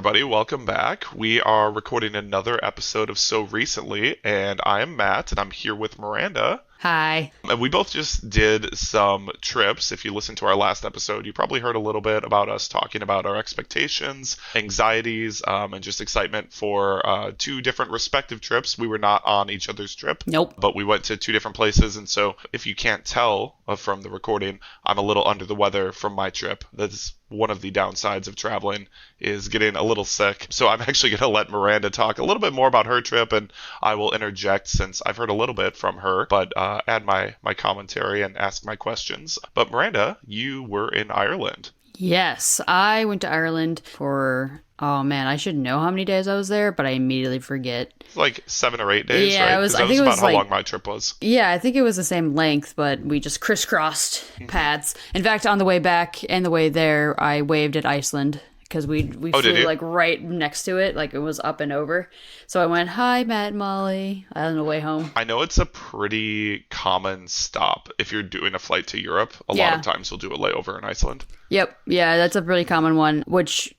everybody. Welcome back. We are recording another episode of So Recently, and I am Matt, and I'm here with Miranda. Hi. And we both just did some trips. If you listened to our last episode, you probably heard a little bit about us talking about our expectations, anxieties, and just excitement for two different respective trips. We were not on each other's trip, Nope. but we went to two different places. And so, if you can't tell from the recording, I'm a little under the weather from my trip. That's one of the downsides of traveling is getting a little sick. So I'm actually going to let Miranda talk a little bit more about her trip, and I will interject since I've heard a little bit from her, but add my commentary and ask my questions. But Miranda, you were in Ireland. Yes, I went to Ireland for, oh man, I should know how many days I was there, but I immediately forget. It's like 7 or 8 days, Yeah, right? it was, 'Cause I that think was it about was how like, long my trip was. yeah, I think it was the same length, but we just crisscrossed paths. In fact, on the way back and the way there, I waved at Iceland because we Oh, did flew you? like right next to it, like it was up and over. So I went, hi, Matt and Molly, on the way home. I know it's a pretty common stop if you're doing a flight to Europe. A lot Yeah. of times you'll do a layover in Iceland. Yep. Yeah, that's a really common one, which,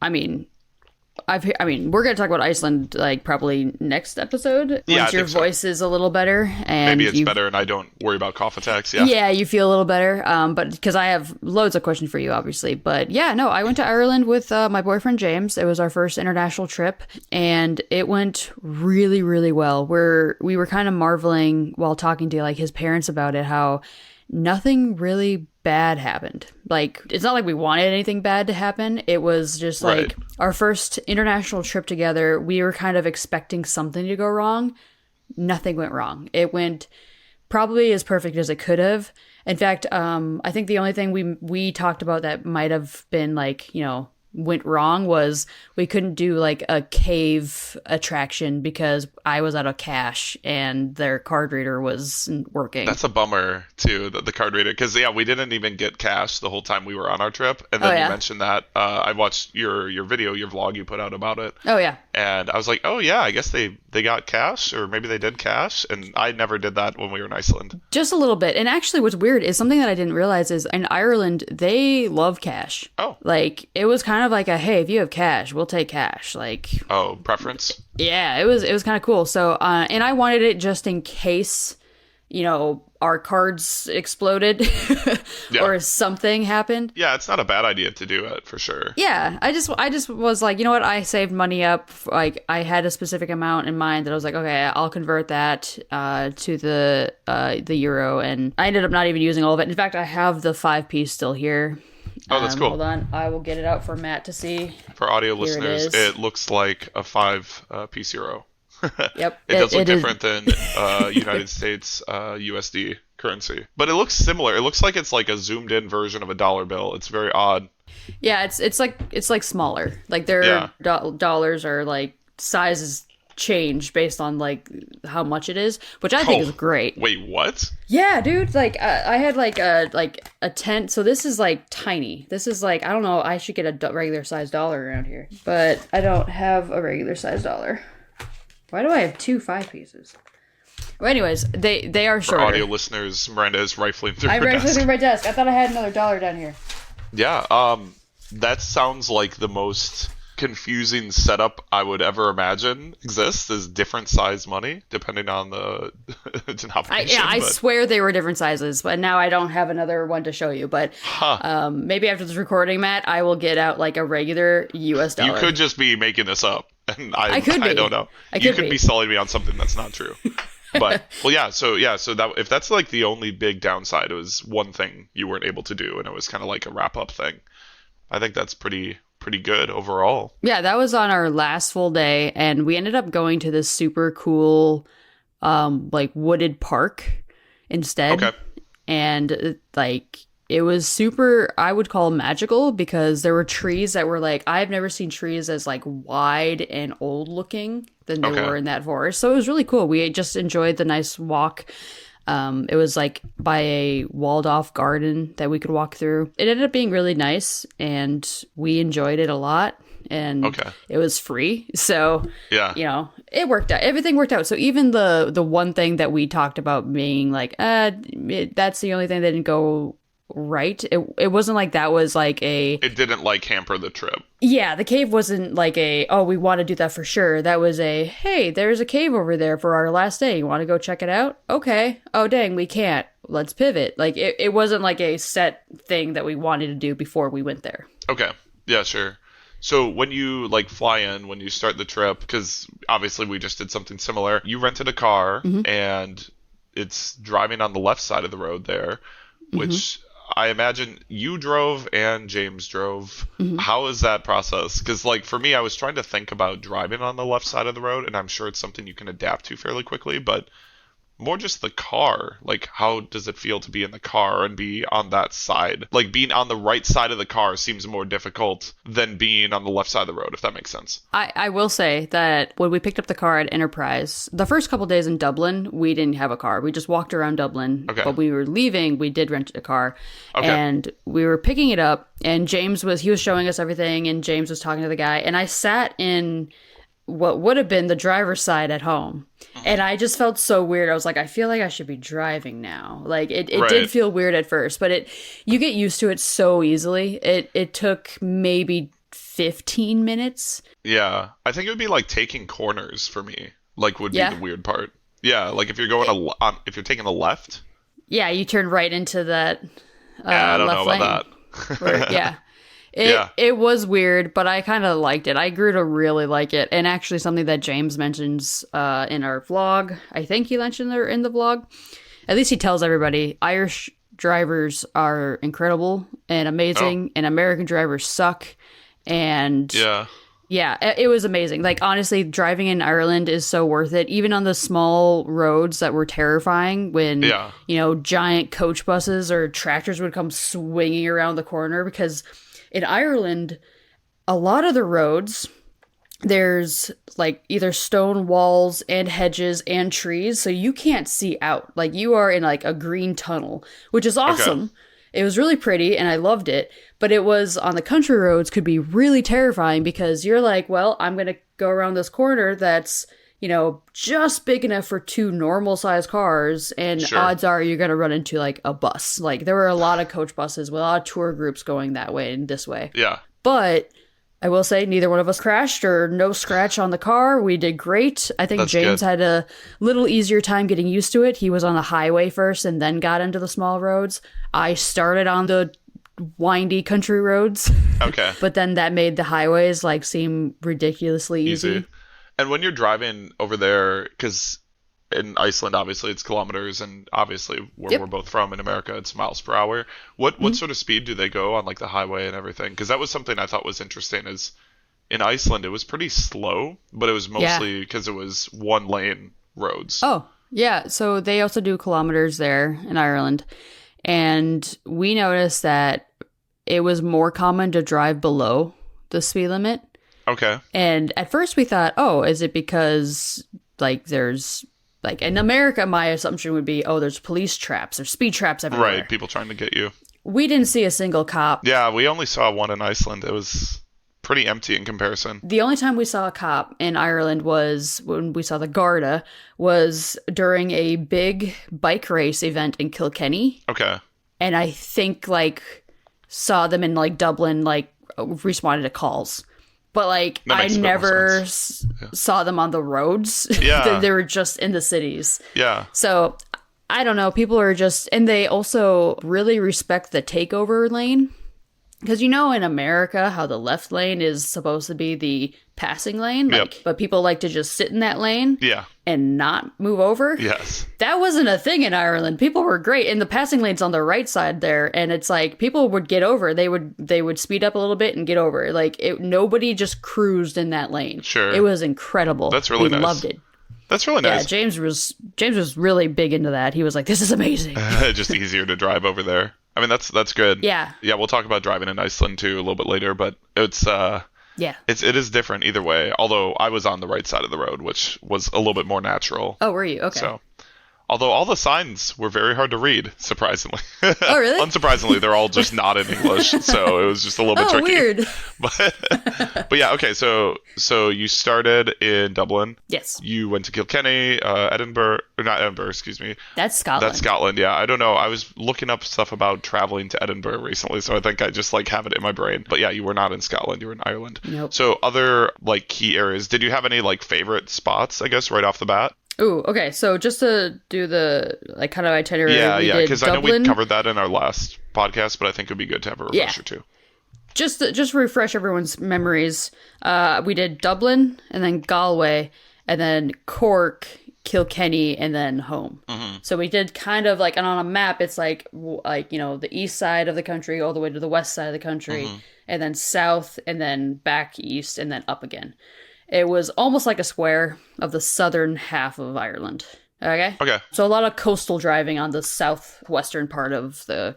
I mean, we're going to talk about Iceland like probably next episode Yeah, I once your think so. voice is a little better and Maybe it's you better and I don't worry about cough attacks. Yeah. yeah, you feel a little better. But because I have loads of questions for you, obviously. But yeah, no, I went to Ireland with my boyfriend James. It was our first international trip, and it went really, really well. We were kind of marveling while talking to like his parents about it, how nothing really bad happened. Like, it's not like we wanted anything bad to happen. It was just like Right. our first international trip together. We were kind of expecting something to go wrong. Nothing went wrong. It went probably as perfect as it could have. In fact, I think the only thing we talked about that might have been like, went wrong was we couldn't do like a cave attraction because I was out of cash and their card reader wasn't working. That's a bummer too, the card reader, because yeah, we didn't even get cash the whole time we were on our trip, and then Oh, you yeah? mentioned that I watched your video, your vlog you put out about it, Oh yeah. and I was like, oh yeah, I guess they got cash, or maybe they did cash, and I never did that when we were in Iceland. Just a little bit. And actually what's weird is something that I didn't realize is in Ireland they love cash. Oh, Like it was kind of like a hey, if you have cash, we'll take cash. Like oh, preference. yeah, it was kind of cool. So, and I wanted it just in case, our cards exploded Yeah. or something happened. Yeah, it's not a bad idea to do it for sure. Yeah, I just was like, you know what? I saved money up. Like I had a specific amount in mind that I was like, okay, I'll convert that to the euro, and I ended up not even using all of it. In fact, I have the 5-piece still here. Oh, that's cool. Hold on, I will get it out for Matt to see. For audio Here it listeners, is. it looks like a 5 piece euro. Yep, It does look it is. different than United States USD currency, but it looks similar. It looks like it's like a zoomed in version of a dollar bill. It's very odd. Yeah, it's like smaller. Like their Yeah. dollars are like sizes change based on like how much it is, which I think Oh, is great. Wait, what? Yeah, dude. Like I had like a tent. So this is like tiny. This is like I don't know. I should get a regular size dollar around here, but I don't have a regular size dollar. Why do I have two 5-pieces? Well, anyways, they are For shorter. audio listeners, Miranda is rifling through I'm her right desk. through my desk. I thought I had another dollar down here. Yeah, that sounds like the most confusing setup I would ever imagine exists is different size money depending on the denomination. I but- swear they were different sizes, but now I don't have another one to show you. But Huh. maybe after this recording, Matt, I will get out like a regular U.S. dollar. You could just be making this up, and I could be. don't know. I You could could be. be selling me on something that's not true. But well, so that if that's like the only big downside, it was one thing you weren't able to do, and it was kind of like a wrap up thing. I think that's pretty good overall. Yeah, that was on our last full day, and we ended up going to this super cool, like wooded park instead. Okay. And like it was super, I would call magical because there were trees that were like I've never seen trees as like wide and old looking than they Okay. were in that forest. So it was really cool. We just enjoyed the nice walk. It was like by a walled off garden that we could walk through. It ended up being really nice and we enjoyed it a lot, and Okay. it was free. So, Yeah. it worked out. Everything worked out. So even the one thing that we talked about being like, that's the only thing that didn't go right. It wasn't like that was like a It didn't like hamper the trip. yeah, the cave wasn't like a, oh, we want to do that for sure. That was a, hey, there's a cave over there for our last day. You want to go check it out? Okay. Oh, dang, we can't. Let's pivot. Like, it wasn't like a set thing that we wanted to do before we went there. Okay. Yeah, sure. So when you like fly in, when you start the trip, because obviously we just did something similar, you rented a car and it's driving on the left side of the road there, which I imagine you drove and James drove. How is that process? Because like for me, I was trying to think about driving on the left side of the road, and I'm sure it's something you can adapt to fairly quickly, but more just the car. Like, how does it feel to be in the car and be on that side? Like, being on the right side of the car seems more difficult than being on the left side of the road, if that makes sense. I will say that when we picked up the car at Enterprise, the first couple days in Dublin, we didn't have a car. We just walked around Dublin. Okay. But we were leaving, we did rent a car. Okay. And we were picking it up, and he was showing us everything, and James was talking to the guy. And I sat in what would have been the driver's side at home. And I just felt so weird. I was like, I feel like I should be driving now. Like it Right. did feel weird at first, but you get used to it so easily. It took maybe 15 minutes. Yeah. I think it would be like taking corners for me, like would be Yeah. the weird part. Yeah, like if you're going if you're taking a left. Yeah, you turn right into that Yeah, I don't left know about lane. that. Where- yeah. Yeah. It was weird, but I kind of liked it. I grew to really like it. And actually something that James mentions in our vlog, I think he mentioned there in the vlog, at least he tells everybody, Irish drivers are incredible and amazing, and American drivers suck. And yeah, it was amazing. Like, honestly, driving in Ireland is so worth it. Even on the small roads that were terrifying when, giant coach buses or tractors would come swinging around the corner, because in Ireland, a lot of the roads, there's like either stone walls and hedges and trees, so you can't see out. Like, you are in like a green tunnel, which is awesome. Okay. It was really pretty and I loved it, but it was on the country roads could be really terrifying, because you're like, well, I'm going to go around this corner that's, just big enough for two normal sized cars, and odds are you're going to run into like a bus. Like, there were a lot of coach buses with a lot of tour groups going that way and this way. Yeah. But I will say neither one of us crashed or no scratch on the car. We did great. I think James had a little easier time getting used to it. He was on the highway first and then got into the small roads. I started on the windy country roads. Okay. But then that made the highways like seem ridiculously easy. And when you're driving over there, because in Iceland, obviously it's kilometers, and obviously where we're both from in America, it's miles per hour. What sort of speed do they go on, like the highway and everything? Because that was something I thought was interesting. Is in Iceland it was pretty slow, but it was mostly because it was one lane roads. Oh yeah, so they also do kilometers there in Ireland, and we noticed that it was more common to drive below the speed limit. Okay. And at first we thought, oh, is it because like there's like in America, my assumption would be, oh, there's police traps, there's speed traps everywhere. Right, people trying to get you. We didn't see a single cop. Yeah, we only saw one in Iceland. It was pretty empty in comparison. The only time we saw a cop in Ireland was when we saw the Garda, was during a big bike race event in Kilkenny. Okay. And I think like saw them in like Dublin, like responded to calls. But, like, I never saw them on the roads. Yeah. They were just in the cities. Yeah. So, I don't know. People are just... And they also really respect the takeover lane. Because in America, how the left lane is supposed to be the passing lane. Like, but people like to just sit in that lane. Yeah. And not move over. Yes. That wasn't a thing in Ireland. People were great. And the passing lane's on the right side there. And it's like, people would get over. They would speed up a little bit and get over. Like, nobody just cruised in that lane. Sure. It was incredible. That's really nice. We loved it. That's really nice. Yeah, James was really big into that. He was like, this is amazing. Just easier to drive over there. I mean, that's good. Yeah. Yeah, we'll talk about driving in Iceland too a little bit later, but it is different either way. Although I was on the right side of the road, which was a little bit more natural. Oh, were you? Okay. So Although all the signs were very hard to read, surprisingly. Oh, really? Unsurprisingly, they're all just not in English, so it was just a little bit Oh, tricky. weird. But yeah, okay. So you started in Dublin. Yes. You went to Kilkenny, Edinburgh, or not Edinburgh, excuse me. That's Scotland. That's Scotland. Yeah, I don't know. I was looking up stuff about traveling to Edinburgh recently, so I think I just like have it in my brain. But yeah, you were not in Scotland. You were in Ireland. Nope. So other like key areas. Did you have any like favorite spots? I guess right off the bat. Ooh, okay. So just to do the like kind of itinerary, Yeah, we yeah. did Because I know we Dublin. covered that in our last podcast, but I think it'd be good to have a refresher too. Just to refresh everyone's memories, we did Dublin and then Galway and then Cork, Kilkenny, and then home. Mm-hmm. So we did kind of like, and on a map, it's like the east side of the country all the way to the west side of the country, and then south, and then back east, and then up again. It was almost like a square of the southern half of Ireland. Okay? Okay. So a lot of coastal driving on the southwestern part of the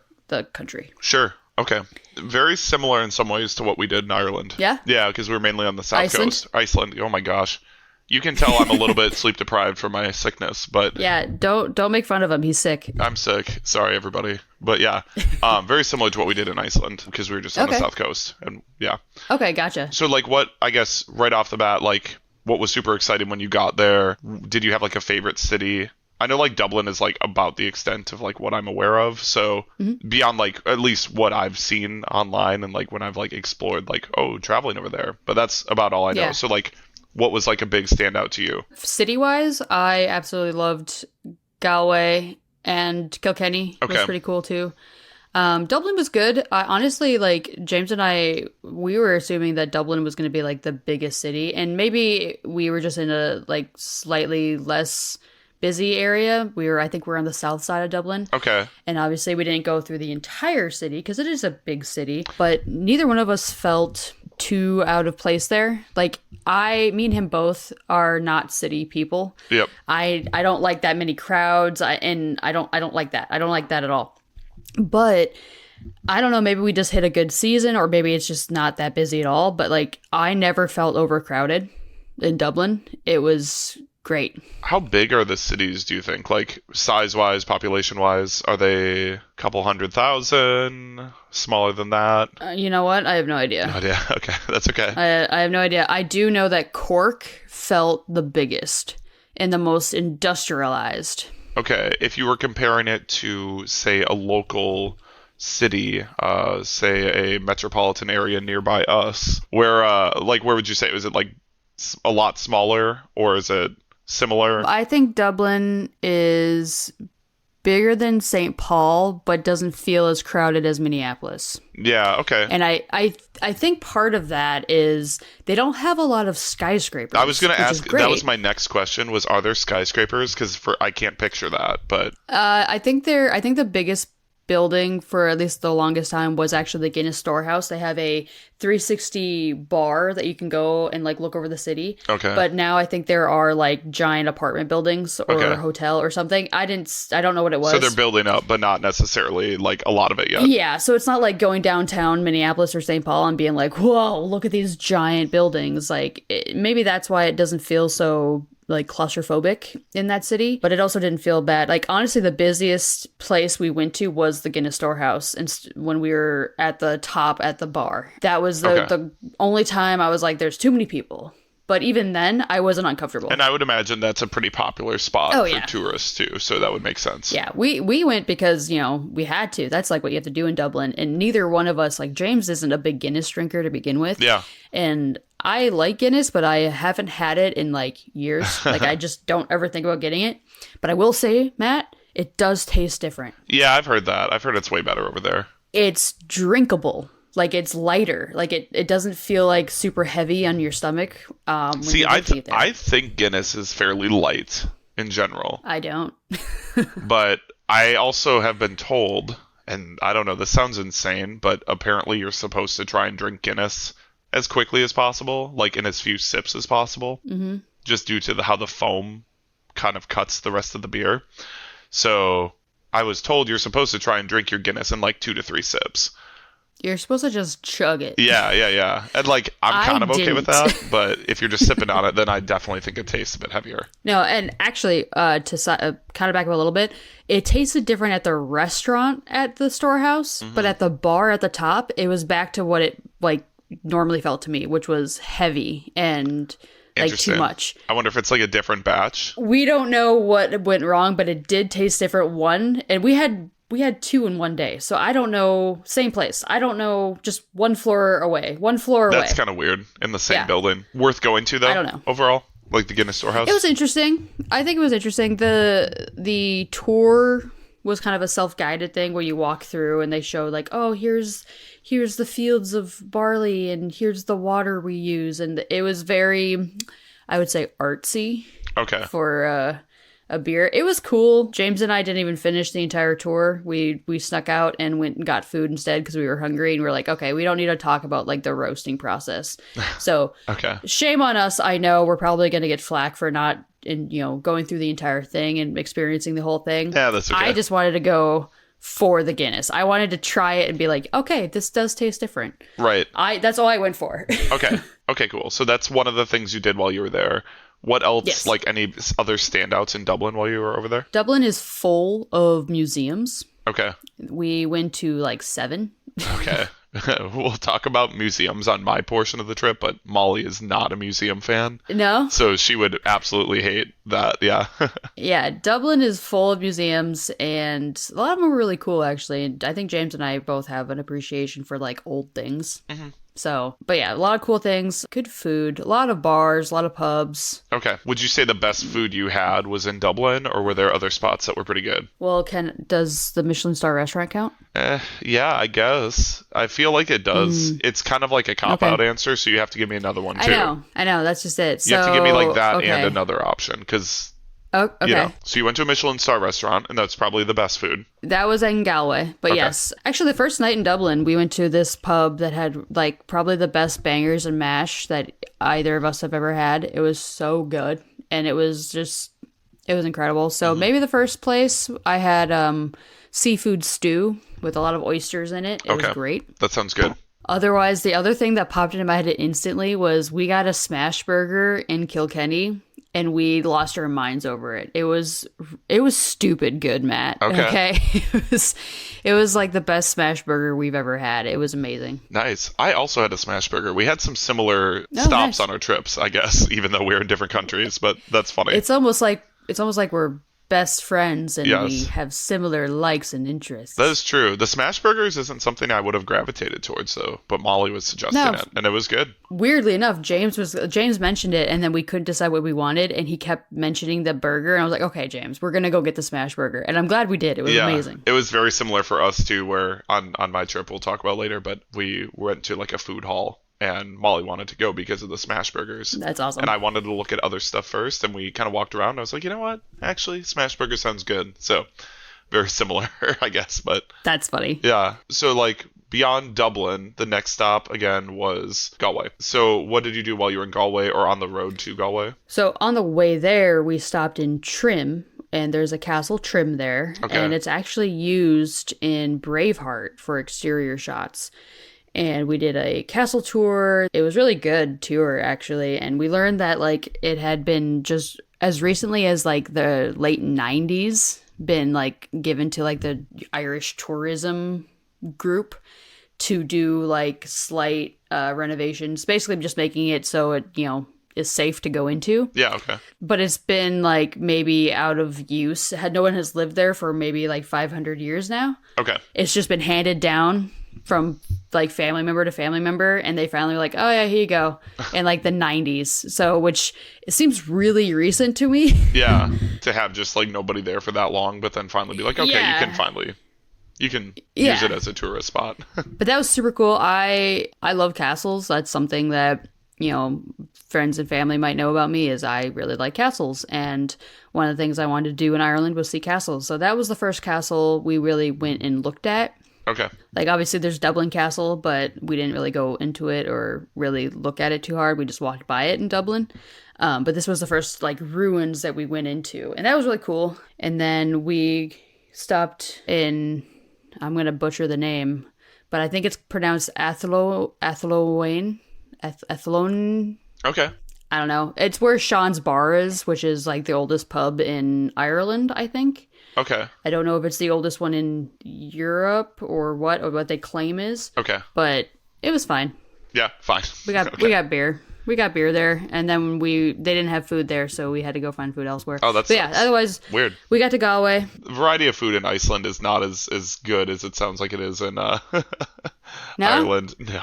country. Sure. Okay. Very similar in some ways to what we did in Ireland. Yeah? Yeah, because we were mainly on the south Iceland? coast. Iceland. Oh my gosh. You can tell I'm a little bit sleep deprived from my sickness, but Yeah, don't make fun of him. He's sick. I'm sick. Sorry, everybody. But yeah, very similar to what we did in Iceland because we were just on the Okay. south coast. And yeah. Okay, gotcha. So like what, I guess, right off the bat, like what was super exciting when you got there? Did you have like a favorite city? I know like Dublin is like about the extent of like what I'm aware of. So beyond like at least what I've seen online and like when I've like explored like, oh, traveling over there. But that's about all I know. Yeah. So like what was like a big standout to you? City-wise, I absolutely loved Galway and Kilkenny. Was Okay. pretty cool too. Dublin was good. I honestly, like James and I, we were assuming that Dublin was going to be like the biggest city, and maybe we were just in a like slightly less busy area. I think we're on the south side of Dublin. Okay. And obviously, we didn't go through the entire city because it is a big city, but neither one of us felt too out of place there. Like, me and him both are not city people. Yep. I don't like that many crowds. I don't like that. I don't like that at all. But I don't know, maybe we just hit a good season or maybe it's just not that busy at all. But like, I never felt overcrowded in Dublin. It was great. How big are the cities, do you think? Like size-wise, population-wise, are they a couple 100,000? Smaller than that? You know what? I have no idea. No idea. Okay, that's okay. I have no idea. I do know that Cork felt the biggest and the most industrialized. Okay, if you were comparing it to, say, a local city, say a metropolitan area nearby us, where would you say? Was it like a lot smaller or is it similar? I think Dublin is bigger than St. Paul, but doesn't feel as crowded as Minneapolis. Yeah, okay. And I think part of that is they don't have a lot of skyscrapers. I was going to which is ask, great. that was my next question, was are there skyscrapers? Because I can't picture that, but... I think the biggest building for at least the longest time was actually the Guinness Storehouse. They have a 360 bar that you can go and like look over the city. Okay. But now I think there are like giant apartment buildings or a hotel or something. I don't know what it was. So they're building up, but not necessarily like a lot of it yet. Yeah, so it's not like going downtown Minneapolis or St. Paul and being like, whoa, look at these giant buildings. Like maybe that's why it doesn't feel so like claustrophobic in that city, but it also didn't feel bad. Like honestly, the busiest place we went to was the Guinness Storehouse, and when we were at the top at the bar, that was the only time I was like, "There's too many people." But even then, I wasn't uncomfortable. And I would imagine that's a pretty popular spot for tourists too, so that would make sense. Yeah, we went because, we had to. That's like what you have to do in Dublin. And neither one of us, like James isn't a big Guinness drinker to begin with. Yeah. And I like Guinness, but I haven't had it in like years. Like I just don't ever think about getting it. But I will say, Matt, it does taste different. Yeah, I've heard that. I've heard it's way better over there. It's drinkable. Like it's lighter. Like it doesn't feel like super heavy on your stomach. See, I think Guinness is fairly light in general. I don't. But I also have been told, and I don't know, this sounds insane, but apparently you're supposed to try and drink Guinness as quickly as possible, like in as few sips as possible, just due to how the foam kind of cuts the rest of the beer. So I was told you're supposed to try and drink your Guinness in like 2 to 3 sips. You're supposed to just chug it. Yeah. And like, I'm I kind of okay with didn't. that, but if you're just sipping on it, then I definitely think it tastes a bit heavier. No, and actually, kind of back up a little bit, it tasted different at the restaurant at the storehouse, but at the bar at the top, it was back to what it like normally felt to me, which was heavy and like too Interesting. much. I wonder if it's like a different batch. We don't know what went wrong, but it did taste different. And we had two in one day, so I don't know. Same place. I don't know. Just one floor away. One floor away. That's kind of weird in the same Yeah. building. Worth going to though. I don't know. Overall, like the Guinness Storehouse. It was interesting. I think it was interesting. The tour was kind of a self-guided thing where you walk through and they show like, oh, here's the fields of barley and here's the water we use, and it was very, I would say, artsy Okay. for a beer. It was cool. James and I didn't even finish the entire tour. We snuck out and went and got food instead because we were hungry, and we were like, okay, we don't need to talk about like the roasting process. So Okay. shame on us. I know we're probably going to get flack for not going through the entire thing and experiencing the whole thing. Yeah, that's okay. I just wanted to go for the Guinness. I wanted to try it and be like, okay, this does taste different. Right. That's all I went for. Okay. Okay, cool. So that's one of the things you did while you were there. What else, Yes. like any other standouts in Dublin while you were over there? Dublin is full of museums. Okay. We went to like 7. Okay. We'll talk about museums on my portion of the trip, but Molly is not a museum fan. No? So she would absolutely hate that. Yeah. Yeah, Dublin is full of museums, and a lot of them are really cool, actually. And I think James and I both have an appreciation for like old things. So, but yeah, a lot of cool things, good food, a lot of bars, a lot of pubs. Okay. Would you say the best food you had was in Dublin, or were there other spots that were pretty good? Well, does the Michelin star restaurant count? Yeah, I guess. I feel like it does. It's kind of like a cop-out answer, so you have to give me another one, too. I know, that's just it. You have to give me like that okay. and another option, because, Oh, okay. So you went to a Michelin star restaurant, and that's probably the best food. That was in Galway. But Okay. yes, actually the first night in Dublin, we went to this pub that had like probably the best bangers and mash that either of us have ever had. It was so good. And it was incredible. So maybe the first place I had seafood stew with a lot of oysters in it. It was great. That sounds good. Otherwise, the other thing that popped into my head instantly was we got a smash burger in Kilkenny, and we lost our minds over it. It was stupid good, Matt. Okay. It was like the best smash burger we've ever had. It was amazing. Nice. I also had a smash burger. We had some similar Oh, stops nice. on our trips, I guess, even though we're in different countries, but that's funny. It's almost like we're best friends and we Yes. have similar likes and interests. That is true. The smash burgers isn't something I would have gravitated towards, though, but Molly was suggesting No. it, and it was good. Weirdly enough, James mentioned it, and then we couldn't decide what we wanted, and he kept mentioning the burger, and I was like, okay, James, we're gonna go get the smash burger, and I'm glad we did. It was amazing. It was very similar for us, too, where on my trip, we'll talk about later, but we went to like a food hall, and Molly wanted to go because of the smash burgers. That's awesome. And I wanted to look at other stuff first, and we kind of walked around. And I was like, you know what? Actually, smash burger sounds good. So, very similar, I guess. But That's funny. yeah. So, like, beyond Dublin, the next stop, again, was Galway. So, what did you do while you were in Galway or on the road to Galway? So on the way there, we stopped in Trim, and there's a Castle Trim there, Okay. and it's actually used in Braveheart for exterior shots. And we did a castle tour. It was really good tour, actually, and we learned that like it had been just as recently as like the late 90s been like given to like the Irish tourism group to do like slight renovations, basically just making it so it is safe to go into. Yeah, okay. But it's been like maybe out of use. No one has lived there for maybe like 500 years now. Okay. It's just been handed down from like family member to family member, and they finally were like, oh yeah, here you go, in like the 90s. So, which it seems really recent to me. Yeah. To have just like nobody there for that long, but then finally be like, okay, Yeah. you can Yeah. use it as a tourist spot. But that was super cool. I love castles. That's something that, friends and family might know about me is I really like castles. And one of the things I wanted to do in Ireland was see castles. So that was the first castle we really went and looked at. Okay. Like, obviously, there's Dublin Castle, but we didn't really go into it or really look at it too hard. We just walked by it in Dublin. But this was the first, like, ruins that we went into. And that was really cool. And then we stopped in, I'm going to butcher the name, but I think it's pronounced Athlone. Athlone. Okay. I don't know. It's where Sean's Bar is, which is like the oldest pub in Ireland, I think. Okay. I don't know if it's the oldest one in Europe or what they claim is. Okay. But it was fine. Yeah, fine. We got beer. We got beer there, and then they didn't have food there, so we had to go find food elsewhere. Oh, that's otherwise weird. We got to Galway. The variety of food in Iceland is not as good as it sounds like it is in No? Ireland. No.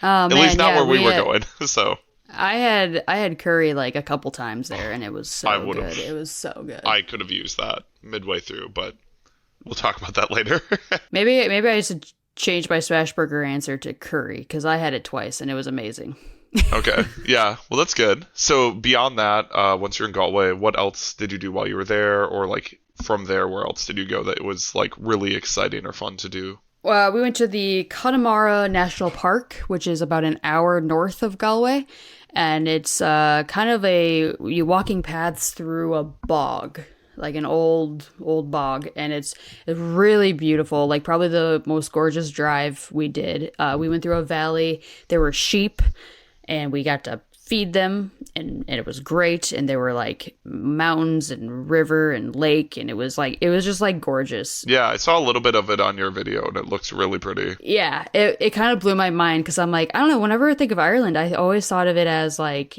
Oh, At least not where we were going. So I had curry like a couple times there, and it was so good. It was so good. I could have used that midway through, but we'll talk about that later. Maybe I should change my smash burger answer to curry, because I had it twice, and it was amazing. Okay. Yeah. Well, that's good. So beyond that, once you're in Galway, what else did you do while you were there? Or like from there, where else did you go that was like really exciting or fun to do? We went to the Connemara National Park, which is about an hour north of Galway. And it's kind of you walking paths through a bog, like an old bog. And it's really beautiful, like probably the most gorgeous drive we did. We went through a valley. There were sheep. And we got to feed them, and it was great. And there were like mountains and river and lake, and it was just like gorgeous. Yeah, I saw a little bit of it on your video, and it looks really pretty. Yeah, it kind of blew my mind, because I'm like, I don't know, whenever I think of Ireland, I always thought of it as like,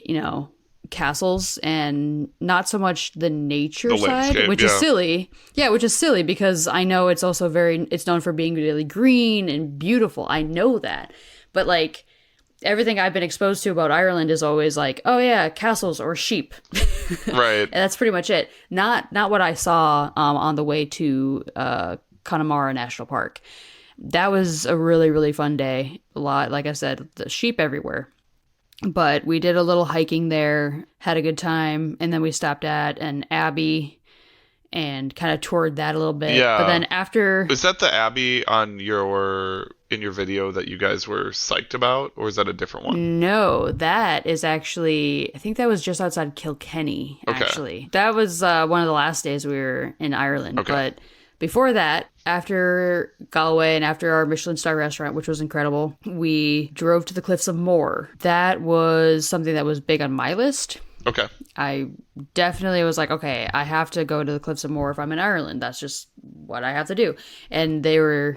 castles and not so much the nature side, which is silly. Yeah, which is silly, because I know it's also it's known for being really green and beautiful. I know that. But like, everything I've been exposed to about Ireland is always like, oh yeah, castles or sheep. Right. And that's pretty much it. Not what I saw on the way to Connemara National Park. That was a really, really fun day. A lot, like I said, the sheep everywhere. But we did a little hiking there, had a good time, and then we stopped at an abbey and kind of toured that a little bit. Yeah. But then after... Is that the abbey in your video that you guys were psyched about, or is that a different one? No, that is actually, I think that was just outside Kilkenny, actually. Okay. That was one of the last days we were in Ireland. Okay. But before that, after Galway and after our Michelin star restaurant, which was incredible, we drove to the Cliffs of Moher. That was something that was big on my list. Okay. I definitely was like, okay, I have to go to the Cliffs of Moher if I'm in Ireland. That's just what I have to do. And they were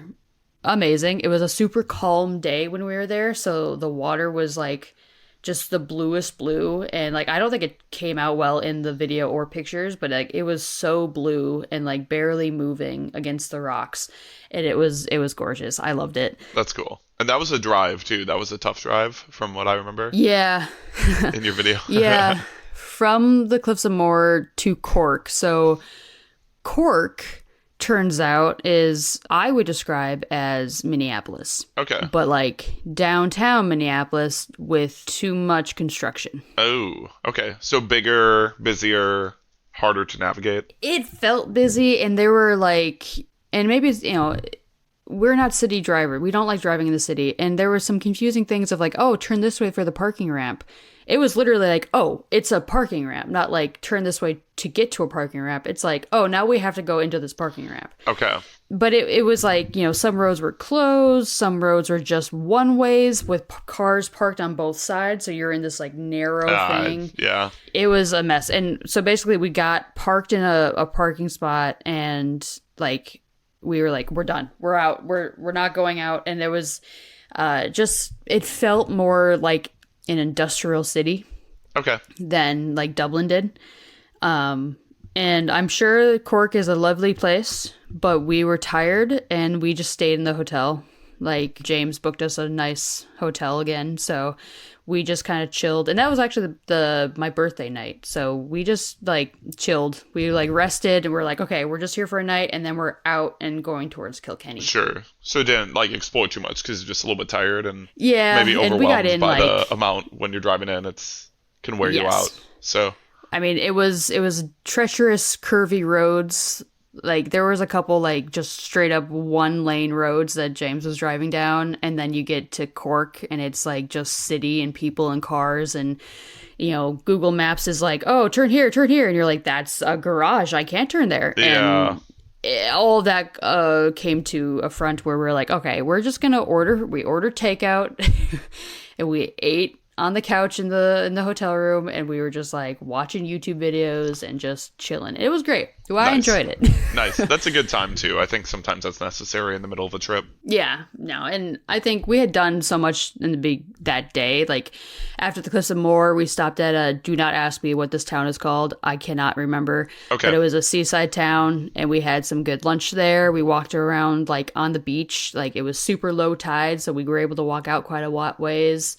amazing. It was a super calm day when we were there, so the water was like just the bluest blue, and like I don't think it came out well in the video or pictures, but like it was so blue and like barely moving against the rocks, and it was gorgeous. I loved it. That's cool. And that was a drive too. That was a tough drive from what I remember. Yeah. In your video. Yeah. From the Cliffs of Moher to Cork. So Cork, turns out, is I would describe as Minneapolis. Okay. But like downtown Minneapolis with too much construction. Oh, okay. So bigger, busier, harder to navigate. It felt busy, and there were like, and maybe it's, we're not city driver. We don't like driving in the city. And there were some confusing things of like, oh, turn this way for the parking ramp. It was literally like, oh, it's a parking ramp, not like turn this way to get to a parking ramp. It's like, oh, now we have to go into this parking ramp. Okay. But it was like, some roads were closed. Some roads were just one ways with cars parked on both sides. So you're in this like narrow thing. Yeah. It was a mess. And so basically we got parked in a parking spot, and like, we were like, we're done. We're out. We're not going out. And there was it felt more like an industrial city. Okay. Than like Dublin did. And I'm sure Cork is a lovely place, but we were tired and we just stayed in the hotel. Like James booked us a nice hotel again. So we just kind of chilled. And that was actually my birthday night. So we just like chilled. We like rested, and we're like, okay, we're just here for a night, and then we're out and going towards Kilkenny. Sure. So it didn't like explore too much because you're just a little bit tired and maybe overwhelmed by the amount when you're driving in. Can wear you out. So I mean, it was treacherous, curvy roads. Like there was a couple like just straight up one lane roads that James was driving down, and then you get to Cork and it's like just city and people and cars, and Google Maps is like, oh, turn here, and you're like, that's a garage, I can't turn there. Yeah. And all of that came to a front where we're like, okay, we're just gonna we ordered takeout and we ate on the couch in the hotel room, and we were just like watching YouTube videos and just chilling. It was great. Well, I Nice. enjoyed it. Nice. That's a good time too. I think sometimes that's necessary in the middle of a trip. Yeah, no, and I think we had done so much in the that day. Like after the Cliffs of Moher, we stopped at a. Do not ask me what this town is called. I cannot remember. Okay. But it was a seaside town, and we had some good lunch there. We walked around like on the beach. Like it was super low tide, so we were able to walk out quite a ways.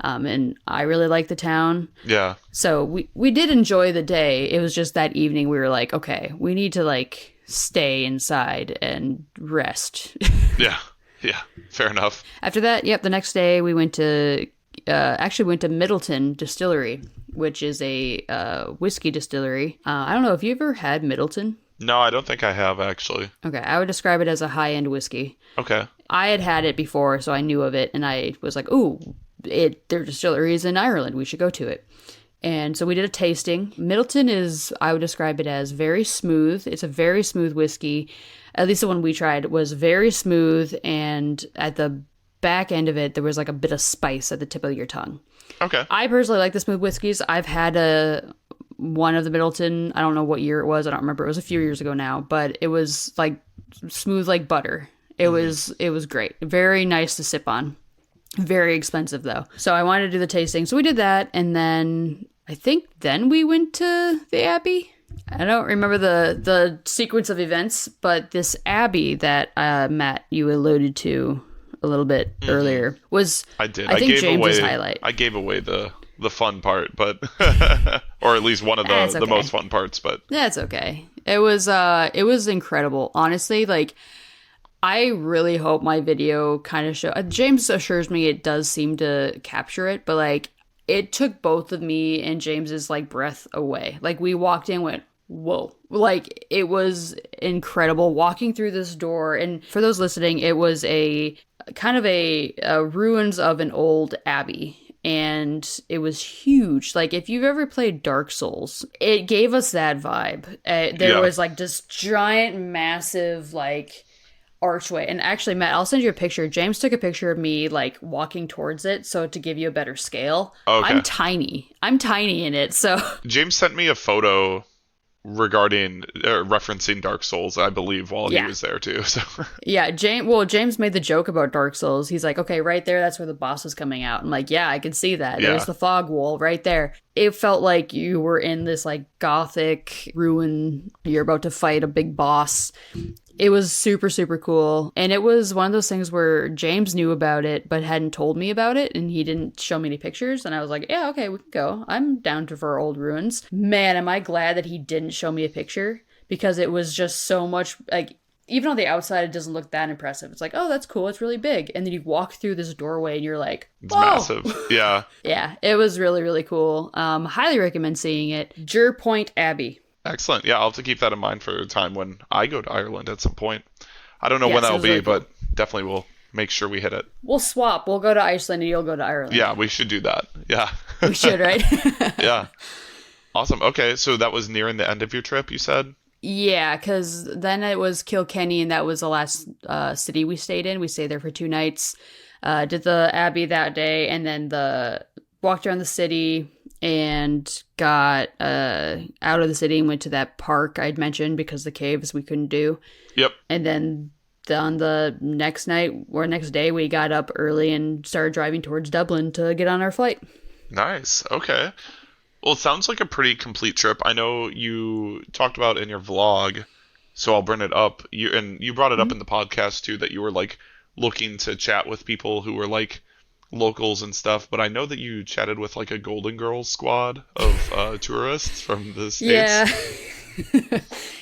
And I really liked the town. Yeah. So we did enjoy the day. It was just that evening we were like, okay, we need to like stay inside and rest. Yeah. Yeah. Fair enough. After that, yep, the next day we went to Middleton Distillery, which is a whiskey distillery. I don't know if you ever had Middleton. No, I don't think I have actually. Okay, I would describe it as a high-end whiskey. Okay. I had it before, so I knew of it, and I was like, ooh, their distillery is in Ireland. We should go to it. And so we did a tasting. Middleton I would describe it as very smooth. It's a very smooth whiskey. At least the one we tried was very smooth. And at the back end of it, there was like a bit of spice at the tip of your tongue. Okay. I personally like the smooth whiskeys. I've had one of the Middleton. I don't know what year it was. I don't remember. It was a few years ago now, but it was like smooth like butter. It was great. Very nice to sip on. Very expensive though. So I wanted to do the tasting. So we did that, and then I think we went to the Abbey. I don't remember the sequence of events, but this Abbey that Matt, you alluded to a little bit earlier was I think James's highlight. I gave away the fun part, but or at least one of the most fun parts, but that's okay. It was incredible. Honestly, like I really hope my video kind of show. James assures me it does seem to capture it, but like it took both of me and James's like breath away. Like we walked in, went whoa, like it was incredible walking through this door. And for those listening, it was a kind of a ruins of an old abbey. And it was huge. Like, if you've ever played Dark Souls, it gave us that vibe. There was like this giant, massive, like archway. And actually, Matt, I'll send you a picture. James took a picture of me like walking towards it, so to give you a better scale. Okay. I'm tiny in it. So James sent me a photo regarding referencing Dark Souls, I believe, while he was there too. So yeah, James made the joke about Dark Souls. He's like, okay, right there, that's where the boss is coming out. I'm like, yeah, I can see that. Yeah. There's the fog wall right there. It felt like you were in this like gothic ruin. You're about to fight a big boss. It was super, super cool. And it was one of those things where James knew about it, but hadn't told me about it. And he didn't show me any pictures. And I was like, yeah, okay, we can go. I'm down for old ruins. Man, am I glad that he didn't show me a picture, because it was just so much like, even on the outside, it doesn't look that impressive. It's like, oh, that's cool. It's really big. And then you walk through this doorway and you're like, it's massive. Yeah. Yeah, it was really, really cool. Highly recommend seeing it. Jur Point Abbey. Excellent. Yeah, I'll have to keep that in mind for a time when I go to Ireland at some point. I don't know when that'll be, really cool. But definitely we'll make sure we hit it. We'll swap. We'll go to Iceland and you'll go to Ireland. Yeah, we should do that. Yeah. We should, right? Yeah. Awesome. Okay, so that was nearing the end of your trip, you said? Yeah, because then it was Kilkenny, and that was the last city we stayed in. We stayed there for 2 nights. Did the Abbey that day, and then walked around the city and got out of the city and went to that park I'd mentioned, because the caves we couldn't do. Yep. And then on the next night or next day, we got up early and started driving towards Dublin to get on our flight. Nice. Okay. Well, it sounds like a pretty complete trip. I know you talked about in your vlog, so I'll bring it up. You brought it up in the podcast too, that you were like looking to chat with people who were like locals and stuff. But I know that you chatted with like a Golden Girls squad of tourists from the States. Yeah.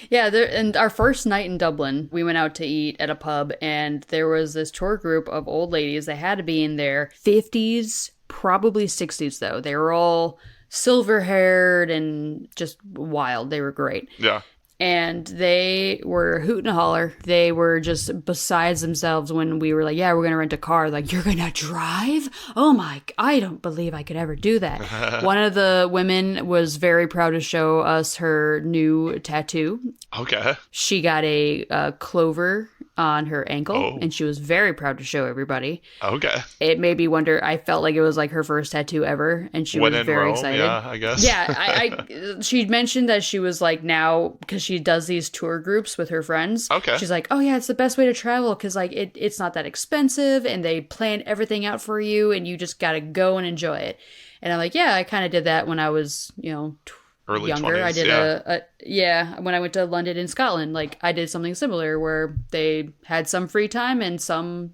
Yeah. And our first night in Dublin, we went out to eat at a pub, and there was this tour group of old ladies. They had to be in their 50s, probably 60s though. They were all silver haired and just wild. They were great. Yeah. And they were hoot and holler. They were just besides themselves when we were like, yeah, we're going to rent a car. Like, you're going to drive? Oh my, I don't believe I could ever do that. One of the women was very proud to show us her new tattoo. Okay. She got a clover on her ankle, and she was very proud to show everybody. Okay. It made me wonder. I felt like it was like her first tattoo ever, and she was very excited. Yeah, I guess. Yeah, she mentioned that she was like now because she does these tour groups with her friends. Okay. She's like, oh yeah, it's the best way to travel because like it's not that expensive, and they plan everything out for you, and you just gotta go and enjoy it. And I'm like, yeah, I kind of did that when I was, Early younger. 20s, I did when I went to London and Scotland, like I did something similar where they had some free time and some,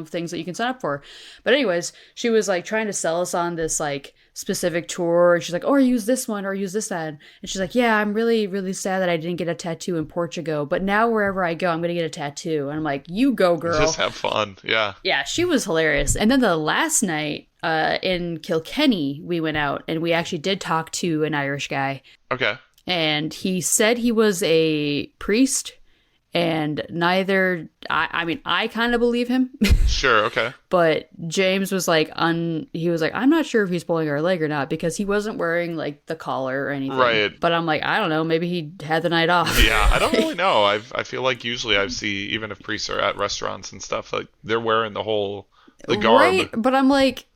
things that you can sign up for. But anyways, she was like trying to sell us on this like specific tour. And she's like, or use this one or use that. And she's like, yeah, I'm really, really sad that I didn't get a tattoo in Portugal, but now wherever I go, I'm going to get a tattoo. And I'm like, you go, girl. Just have fun. Yeah. Yeah, she was hilarious. And then the last night, in Kilkenny, we went out and we actually did talk to an Irish guy. Okay. And he said he was a priest, and I kind of believe him. Sure, okay. But James was like, he was like, I'm not sure if he's pulling our leg or not because he wasn't wearing like the collar or anything. Right. But I'm like, I don't know, maybe he had the night off. Yeah, I don't really know. I feel like usually I see, even if priests are at restaurants and stuff, like they're wearing the garb. Right, but I'm like,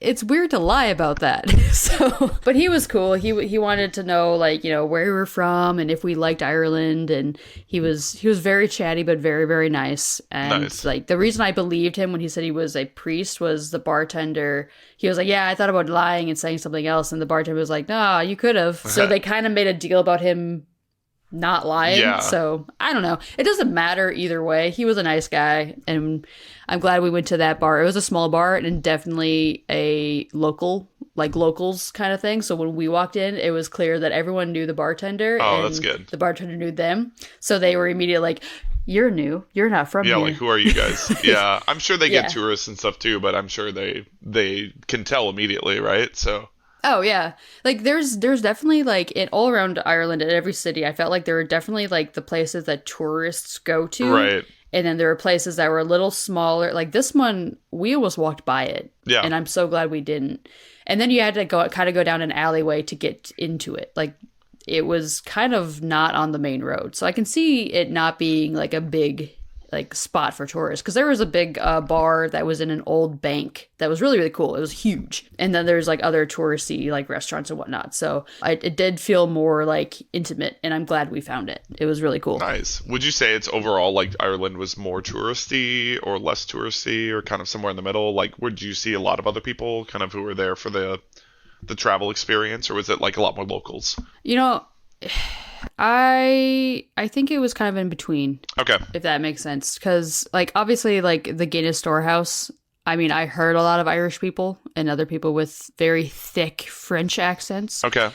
it's weird to lie about that. So, but he was cool. He wanted to know like, where we were from and if we liked Ireland, and he was very chatty but very, very nice. And Nice. like the reason I believed him when he said he was a priest was the bartender. He was like, yeah, I thought about lying and saying something else, and the bartender was like, no, you could have. So they kind of made a deal about him not lying. Yeah. So I don't know. It doesn't matter either way. He was a nice guy, and I'm glad we went to that bar. It was a small bar and definitely a locals kind of thing. So when we walked in, it was clear that everyone knew the bartender. Oh, and that's good. The bartender knew them. So they were immediately like, you're new. You're not from here. Yeah, like, who are you guys? Yeah, I'm sure they get Yeah. tourists and stuff too, but I'm sure they can tell immediately, right? So Oh yeah, like there's definitely like in all around Ireland in every city, I felt like there were definitely like the places that tourists go to, right. and then there were places that were a little smaller. Like this one, we almost walked by it, Yeah. and I'm so glad we didn't. And then you had to go down an alleyway to get into it. Like it was kind of not on the main road, so I can see it not being like a big like spot for tourists, because there was a big bar that was in an old bank that was really, really cool. It was huge. And then there's like other touristy like restaurants and whatnot, so it did feel more like intimate, and I'm glad we found it. It was really cool. Nice. Would you say it's overall like Ireland was more touristy or less touristy or kind of somewhere in the middle? Like, would you see a lot of other people kind of who were there for the travel experience, or was it like a lot more locals? I think it was kind of in between. Okay. If that makes sense. Because, like, obviously, like, the Guinness Storehouse, I mean, I heard a lot of Irish people and other people with very thick French accents. Okay.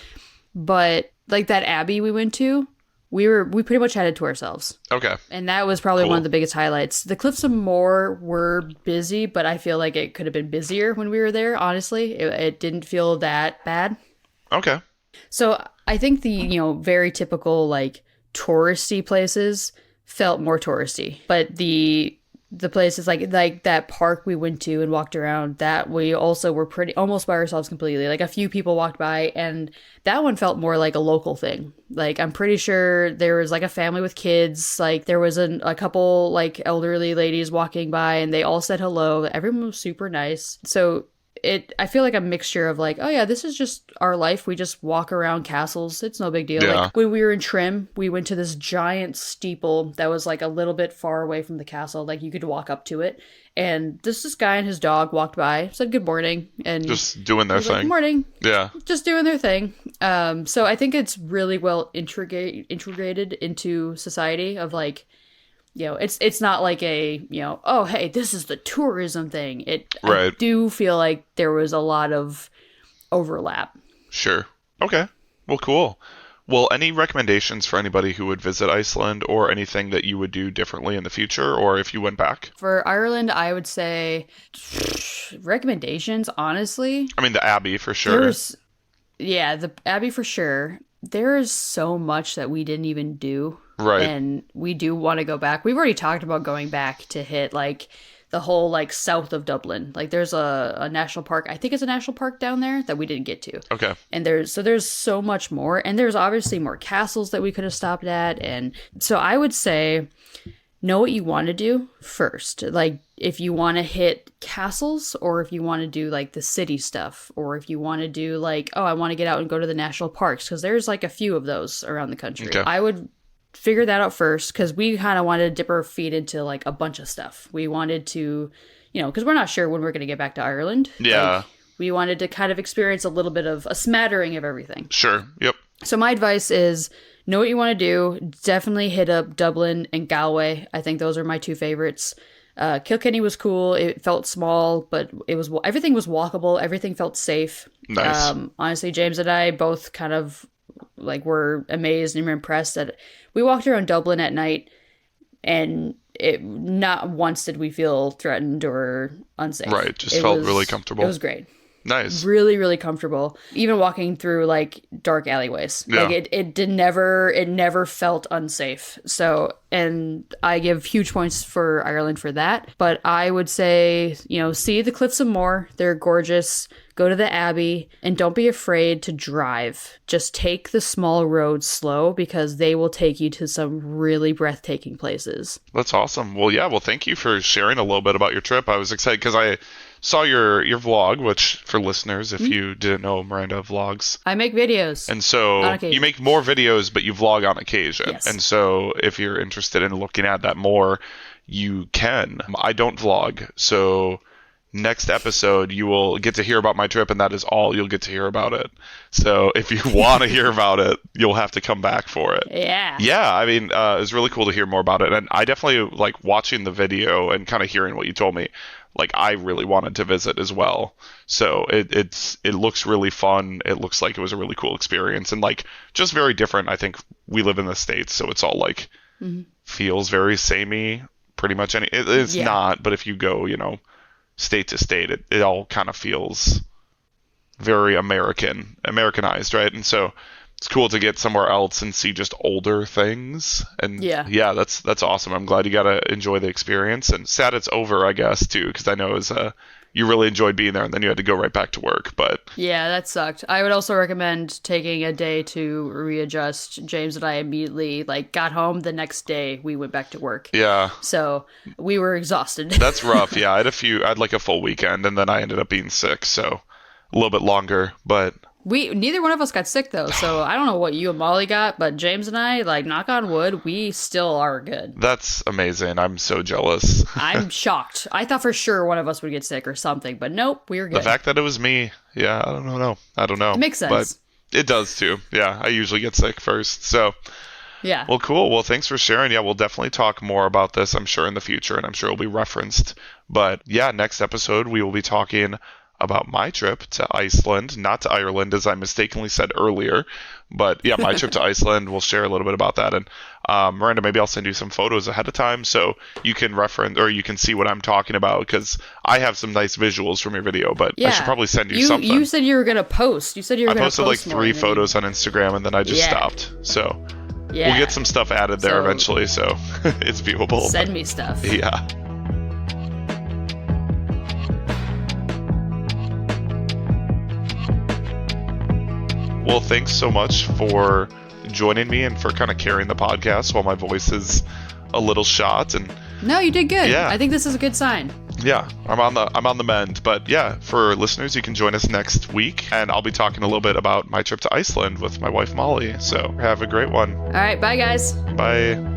But, like, that abbey we went to, we pretty much had it to ourselves. Okay. And that was probably one of the biggest highlights. The Cliffs of Moher were busy, but I feel like it could have been busier when we were there, honestly. It didn't feel that bad. Okay. So I think the, very typical like touristy places felt more touristy, but the places like that park we went to and walked around, that we also were pretty almost by ourselves completely. Like a few people walked by, and that one felt more like a local thing. Like I'm pretty sure there was like a family with kids. Like there was a couple like elderly ladies walking by, and they all said hello. Everyone was super nice. So I feel like a mixture of like, oh yeah, this is just our life. We just walk around castles. It's no big deal. Yeah. Like when we were in Trim, we went to this giant steeple that was like a little bit far away from the castle. Like you could walk up to it. And this guy and his dog walked by, said good morning, and just doing their thing. Like, good morning. Yeah. Just doing their thing. So I think it's really well integrated into society of like, it's not like a, oh, hey, this is the tourism thing. Right. I do feel like there was a lot of overlap. Sure. Okay. Well, cool. Well, any recommendations for anybody who would visit Iceland, or anything that you would do differently in the future, or if you went back? For Ireland, I would say recommendations, honestly. I mean, the Abbey for sure. The Abbey for sure. there is so much that we didn't even do. Right. And we do want to go back. We've already talked about going back to hit like the whole like south of Dublin. Like there's a national park. I think it's a national park down there that we didn't get to. Okay. And there's so much more. And there's obviously more castles that we could have stopped at. And so I would say know what you want to do first. Like if you want to hit castles, or if you want to do like the city stuff, or if you want to do like, oh, I want to get out and go to the national parks, because there's like a few of those around the country. Okay. I would figure that out first, because we kind of wanted to dip our feet into like a bunch of stuff. We wanted to, because we're not sure when we're going to get back to Ireland. Yeah. Like, we wanted to kind of experience a little bit of a smattering of everything. Sure. Yep. So my advice is know what you want to do. Definitely hit up Dublin and Galway. I think those are my two favorites. Kilkenny was cool. It felt small, but everything was walkable. Everything felt safe. Nice. Honestly, James and I both kind of like were amazed and were impressed that we walked around Dublin at night, and not once did we feel threatened or unsafe. Right. Just felt really comfortable. It was great. Nice. Really, really comfortable. Even walking through like dark alleyways. Yeah. Like it never felt unsafe. So, and I give huge points for Ireland for that. But I would say, see the Cliffs of Moher. They're gorgeous. Go to the Abbey, and don't be afraid to drive. Just take the small roads slow, because they will take you to some really breathtaking places. That's awesome. Well, yeah. Well, thank you for sharing a little bit about your trip. I was excited because I saw your vlog, which for listeners, if you didn't know, Miranda vlogs. I make videos. And so you make more videos, but you vlog on occasion. Yes. And so if you're interested in looking at that more, you can. I don't vlog. So next episode, you will get to hear about my trip, and that is all you'll get to hear about it. So if you want to hear about it, you'll have to come back for it. Yeah. Yeah, I mean, it was really cool to hear more about it. And I definitely like watching the video and kind of hearing what you told me. Like, I really wanted to visit as well. So it looks really fun. It looks like it was a really cool experience, and like just very different. I think we live in the States, so it's all like feels very samey. Pretty much it's not, but if you go, state to state, it all kind of feels very Americanized, right? And so it's cool to get somewhere else and see just older things. And yeah, that's awesome. I'm glad you got to enjoy the experience, and sad it's over, I guess, too, because I know it was you really enjoyed being there, and then you had to go right back to work. But yeah, that sucked. I would also recommend taking a day to readjust. James and I immediately got home. The next day we went back to work. Yeah. So we were exhausted. That's rough. Yeah, I had like a full weekend, and then I ended up being sick, so a little bit longer, but neither one of us got sick though, so I don't know what you and Molly got, but James and I, knock on wood, we still are good. That's amazing. I'm so jealous. I'm shocked. I thought for sure one of us would get sick or something, but nope, we were good. The fact that it was me, yeah, I don't know. It makes sense. But it does too. Yeah, I usually get sick first, so yeah. Well, cool. Well, thanks for sharing. Yeah, we'll definitely talk more about this, I'm sure, in the future, and I'm sure it'll be referenced. But yeah, next episode we will be talking about my trip to Iceland, not to Ireland, as I mistakenly said earlier. But yeah, my trip to Iceland, we'll share a little bit about that. And Miranda, maybe I'll send you some photos ahead of time so you can reference, or you can see what I'm talking about, because I have some nice visuals from your video, but I should probably send you something. You said you were going to post. You said you were going to post. I posted 3 photos on Instagram, and then I just stopped. So we'll get some stuff added there eventually, so it's viewable. Send me stuff. Yeah. Well, thanks so much for joining me and for kind of carrying the podcast while my voice is a little shot. And no, you did good. Yeah. I think this is a good sign. Yeah, I'm on the mend. But yeah, for listeners, you can join us next week, and I'll be talking a little bit about my trip to Iceland with my wife Molly. So have a great one. All right, bye guys. Bye.